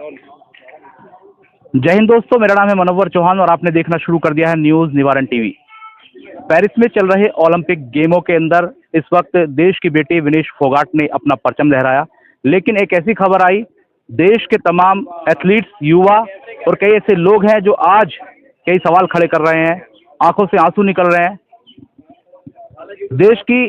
जय हिंद दोस्तों, मेरा नाम है मनोवर चौहान और आपने देखना शुरू कर दिया है न्यूज निवारण टीवी। पेरिस में चल रहे ओलंपिक गेमों के अंदर इस वक्त देश की बेटी विनेश फोगाट ने अपना परचम लहराया, लेकिन एक ऐसी खबर आई, देश के तमाम एथलीट्स, युवा और कई ऐसे लोग हैं जो आज कई सवाल खड़े कर रहे हैं, आंखों से आंसू निकल रहे हैं। देश की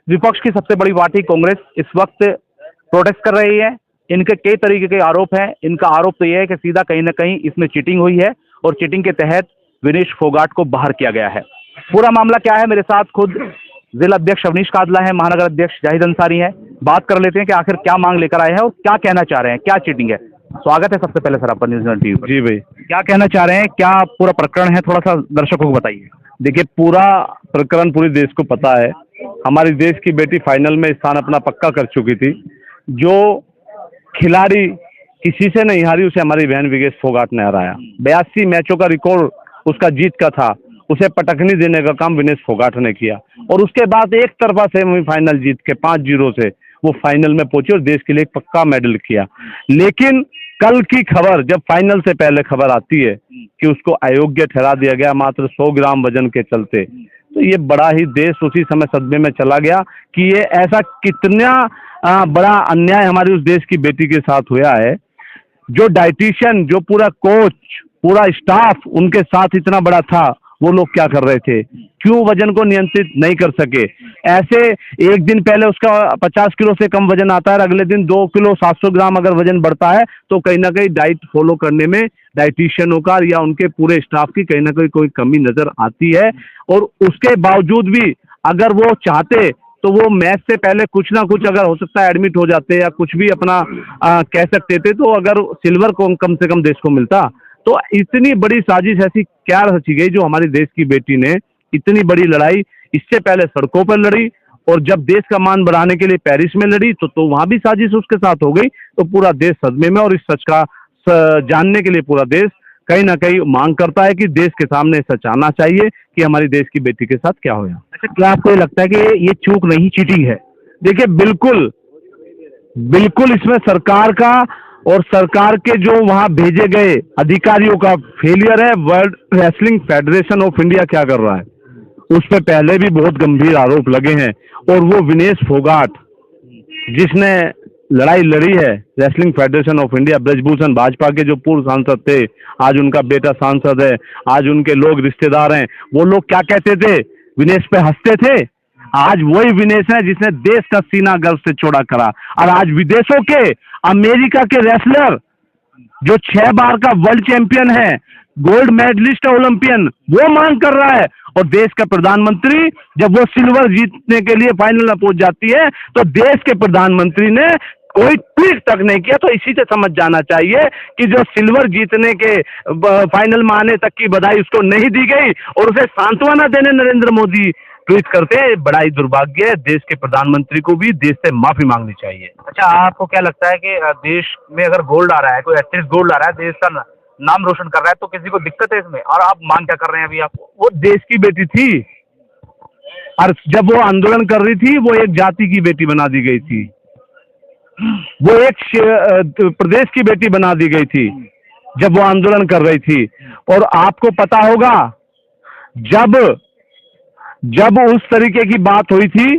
विपक्ष की सबसे बड़ी पार्टी कांग्रेस इस वक्त प्रोटेस्ट कर रही है। इनके कई तरीके के आरोप हैं। इनका आरोप तो यह है कि सीधा कहीं ना कहीं इसमें चीटिंग हुई है और चीटिंग के तहत विनेश फोगाट को बाहर किया गया है। पूरा मामला क्या है, मेरे साथ खुद जिला अध्यक्ष अवनीश कादला है, महानगर अध्यक्ष जाहिद अंसारी हैं। बात कर लेते हैं कि आखिर क्या मांग लेकर आए हैं और क्या कहना चाह रहे हैं, क्या चीटिंग है। स्वागत है सबसे पहले सर आपका न्यूज़ निवारण टीवी। जी भाई, क्या कहना चाह रहे हैं, क्या पूरा प्रकरण है, थोड़ा सा दर्शकों को बताइए। देखिए पूरा प्रकरण पूरे देश को पता है। हमारी देश की बेटी फाइनल में स्थान अपना पक्का कर चुकी थी। जो खिलाड़ी किसी से नहीं हारी उसे हमारी बहन विनेश फोगाट ने हराया। 82 मैचों का रिकॉर्ड उसका जीत का था, उसे पटकनी देने का काम विनेश फोगाट ने किया और उसके बाद एक तरफा सेमीफाइनल जीत के 5-0 से वो फाइनल में पहुंची और देश के लिए एक पक्का मेडल किया। लेकिन कल की खबर, जब फाइनल से पहले खबर आती है कि उसको अयोग्य ठहरा दिया गया मात्र 100 ग्राम वजन के चलते, तो ये बड़ा ही देश उसी समय सदमे में चला गया कि ये ऐसा कितना बड़ा अन्याय हमारी उस देश की बेटी के साथ हुआ है। जो डाइटिशियन, जो पूरा कोच, पूरा स्टाफ उनके साथ इतना बड़ा था, वो लोग क्या कर रहे थे, क्यों वजन को नियंत्रित नहीं कर सके। ऐसे एक दिन पहले उसका 50 किलो से कम वजन आता है, अगले दिन 2 किलो 700 ग्राम अगर वजन बढ़ता है तो कहीं ना कहीं डाइट फॉलो करने में डाइटिशियनों का या उनके पूरे स्टाफ की कहीं ना कहीं कोई कमी नजर आती है। और उसके बावजूद भी अगर वो चाहते तो वो मैच से पहले कुछ ना कुछ अगर हो सकता है एडमिट हो जाते या कुछ भी अपना कह सकते थे, तो अगर सिल्वर को कम से कम देश को मिलता। तो इतनी बड़ी साजिश ऐसी क्या रची गई जो हमारी देश की बेटी ने इतनी बड़ी लड़ाई इससे पहले सड़कों पर लड़ी और जब देश का मान बढ़ाने के लिए पेरिस में लड़ी तो वहां भी साजिश उसके साथ हो गई। तो पूरा देश सदमे में, और इस सच का जानने के लिए पूरा देश कहीं ना कहीं मांग करता है कि देश के सामने सच आना चाहिए कि हमारी देश की बेटी के साथ क्या होया। अच्छा, क्या आपको ये लगता है कि ये चूक नहीं, चीटिंग है? देखिए बिल्कुल बिल्कुल इसमें सरकार का और सरकार के जो वहां भेजे गए अधिकारियों का फेलियर है। World wrestling federation of India क्या कर रहा है, उस पर पहले भी बहुत गंभीर आरोप लगे हैं। और वो विनेश फोगाट जिसने लड़ाई लड़ी है wrestling federation of India, Brij Bhushan Bhajpa के जो पूर्व सांसद थे, आज उनका बेटा सांसद है, आज उनके लोग रिश्तेदार हैं, वो लोग क्या कहते थे, विनेश पे हंसते थे। आज वही विनेश है जिसने देश का सीना गर्व से चौड़ा करा। और आज विदेशों के, अमेरिका के रेसलर जो 6 बार का वर्ल्ड चैंपियन है, गोल्ड मेडलिस्ट ओलंपियन, वो मांग कर रहा है। और देश का प्रधानमंत्री जब वो सिल्वर जीतने के लिए फाइनल में पहुंच जाती है तो देश के प्रधानमंत्री ने कोई ट्वीट तक नहीं किया। तो इसी से समझ जाना चाहिए कि जो सिल्वर जीतने के फाइनल में आने तक की बधाई उसको नहीं दी गई और उसे सांत्वना देने नरेंद्र मोदी ट्वीट करते हैं। बड़ा ही दुर्भाग्य है। देश के प्रधानमंत्री को भी देश से माफी मांगनी चाहिए। अच्छा, आपको क्या लगता है कि देश में अगर गोल्ड आ रहा है, कोई एथलीट गोल्ड आ रहा है, देश का नाम रोशन कर रहा है, तो किसी को दिक्कत है इसमें? और आप मांग क्या कर रहे हैं अभी? आपको वो देश की बेटी थी और जब वो आंदोलन कर रही थी वो एक जाति की बेटी बना दी गई थी, वो एक प्रदेश की बेटी बना दी गई थी जब वो आंदोलन कर रही थी। और आपको पता होगा जब उस तरीके की बात हुई थी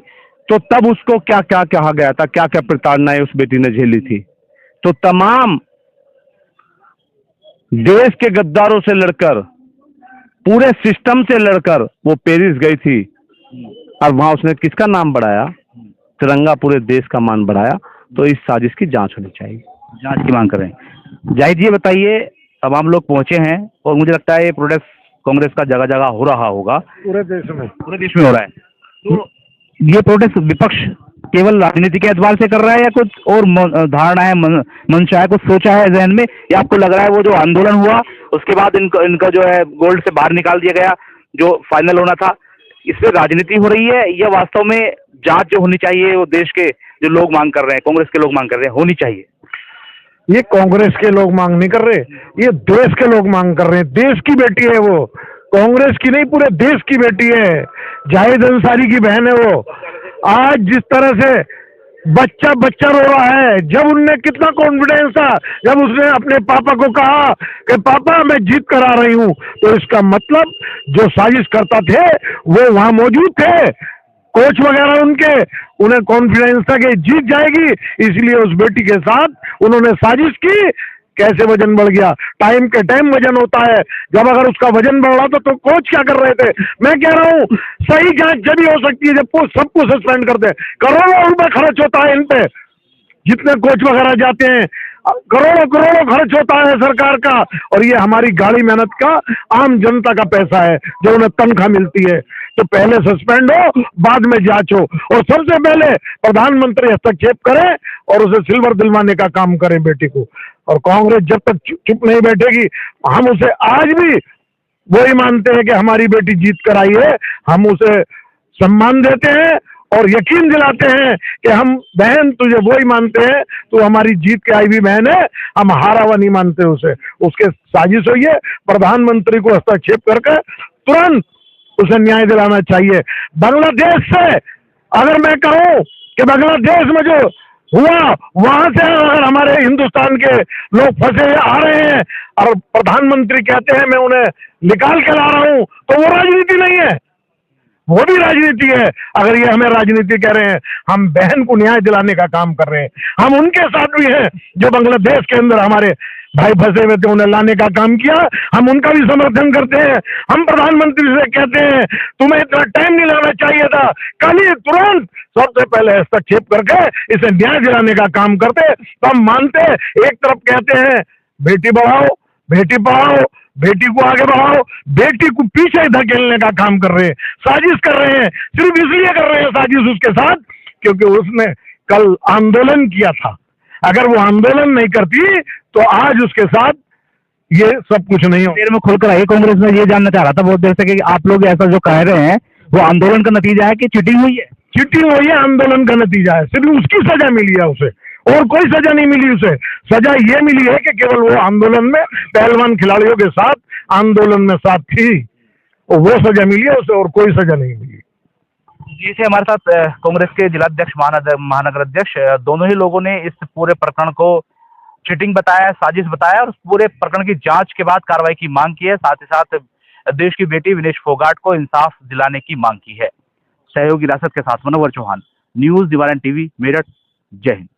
तो तब उसको क्या क्या कहा गया था, क्या क्या प्रताड़नाएं उस बेटी ने झेली थी। तो तमाम देश के गद्दारों से लड़कर, पूरे सिस्टम से लड़कर वो पेरिस गई थी और वहां उसने किसका नाम बढ़ाया, तिरंगा पूरे देश का मान बढ़ाया। तो इस साजिश की जांच होनी चाहिए, जांच की मांग कर रहे हैं। जाहिद जी बताइए, तमाम लोग पहुंचे हैं और मुझे लगता है ये प्रोटेस्ट कांग्रेस का जगह जगह हो रहा होगा, पूरे देश में हो रहा है। तो ये प्रोटेस्ट विपक्ष केवल राजनीति के एतबार से कर रहा है या कुछ और धारणा है, मंशा है, कुछ सोचा है जहन में, या आपको लग रहा है वो जो आंदोलन हुआ उसके बाद इनका जो है गोल्ड से बाहर निकाल दिया गया, जो फाइनल होना था, इसमें राजनीति हो रही है, या वास्तव में जांच जो होनी चाहिए वो देश के जो लोग मांग कर रहे हैं, कांग्रेस के लोग मांग कर रहे हैं, होनी चाहिए? ये कांग्रेस के लोग मांग नहीं कर रहे, ये देश के लोग मांग कर रहे हैं। देश की बेटी है वो, कांग्रेस की नहीं, पूरे देश की बेटी है। जाहिद अंसारी की बहन है वो। आज जिस तरह से बच्चा बच्चा रो रहा है। जब उनने कितना कॉन्फिडेंस था, जब उसने अपने पापा को कहा कि पापा मैं जीत कर आ रही हूं, तो इसका मतलब जो साजिश करता थे वो वहां मौजूद थे, कोच वगैरह उनके, उन्हें कॉन्फिडेंस था कि जीत जाएगी, इसलिए उस बेटी के साथ उन्होंने साजिश की। कैसे वजन बढ़ गया? टाइम के टाइम वजन होता है। जब अगर उसका वजन बढ़ रहा था तो कोच क्या कर रहे थे? मैं कह रहा हूं सही जांच जब ही हो सकती है जब सबको सस्पेंड कर दे। करोड़ों रुपए खर्च होता है इन पे, जितने कोच वगैरह जाते हैं, करोड़ों करोड़ों खर्च होता है सरकार का, और ये हमारी गाड़ी मेहनत का आम जनता का पैसा है जो उन्हें तनख्वाह मिलती है। तो पहले सस्पेंड हो, बाद में जांच हो, और सबसे पहले प्रधानमंत्री हस्तक्षेप करें और उसे सिल्वर दिलवाने का काम करें बेटी को। और कांग्रेस जब तक चुप नहीं बैठेगी, हम उसे आज भी वही मानते हैं कि हमारी बेटी जीत कर आई है, हम उसे सम्मान देते हैं और यकीन दिलाते हैं कि हम बहन तुझे वही मानते हैं, तो हमारी जीत के आई भी बहन है, हम हारा हुआ नहीं मानते उसे। उसके साजिश हुई है, प्रधानमंत्री को हस्तक्षेप करके तुरंत उसे न्याय दिलाना चाहिए। बांग्लादेश से अगर मैं कहूं कि बांग्लादेश में जो हुआ, वहां से अगर हमारे हिंदुस्तान के लोग फंसे आ रहे हैं और प्रधानमंत्री कहते हैं मैं उन्हें निकाल के ला रहा हूं, तो वो राजनीति नहीं है, वो भी राजनीति है। अगर ये हमें राजनीति कह रहे हैं, हम बहन को न्याय दिलाने का काम कर रहे हैं। हम उनके साथ भी हैं जो बांग्लादेश के अंदर हमारे भाई फंसे हुए थे, उन्हें लाने का काम किया, हम उनका भी समर्थन करते हैं। हम प्रधानमंत्री से कहते हैं तुम्हें इतना टाइम नहीं लगना चाहिए था, कल ही तुरंत सबसे पहले हस्तक्षेप करके इसे न्याय दिलाने का काम करते, तो हम मानते। एक तरफ कहते हैं बेटी बढ़ाओ, बेटी पढ़ाओ, बेटी को आगे बढ़ाओ, बेटी को पीछे धकेलने का काम कर रहे हैं, साजिश कर रहे हैं। सिर्फ इसलिए कर रहे हैं साजिश उसके साथ क्योंकि उसने कल आंदोलन किया था। अगर वो आंदोलन नहीं करती तो आज उसके साथ ये सब कुछ नहीं हो। देर में खुलकर आई कांग्रेस में, ये जानना चाह रहा था बहुत देर से कि आप लोग ऐसा जो कह रहे हैं वो आंदोलन का नतीजा है कि चीटिंग हुई है? चीटिंग हुई है, आंदोलन का नतीजा है। सिर्फ उसकी सजा मिली है उसे, और कोई सजा नहीं मिली उसे। सजा ये मिली है कि केवल वो आंदोलन में पहलवान खिलाड़ियों के साथ आंदोलन में साथ थी, और वो सजा मिली है उसे, और कोई सजा नहीं मिली। जी से हमारे साथ कांग्रेस के जिलाध्यक्ष महानगर अध्यक्ष दोनों ही लोगों ने इस पूरे प्रकरण को चीटिंग बताया, साजिश बताया, और उस पूरे प्रकरण की जांच के बाद कार्रवाई की मांग की है। साथ ही साथ देश की बेटी विनेश फोगाट को इंसाफ दिलाने की मांग की है। सहयोगी रासत के साथ मनोवर चौहान, न्यूज निवारण टीवी, मेरठ। जय हिंद।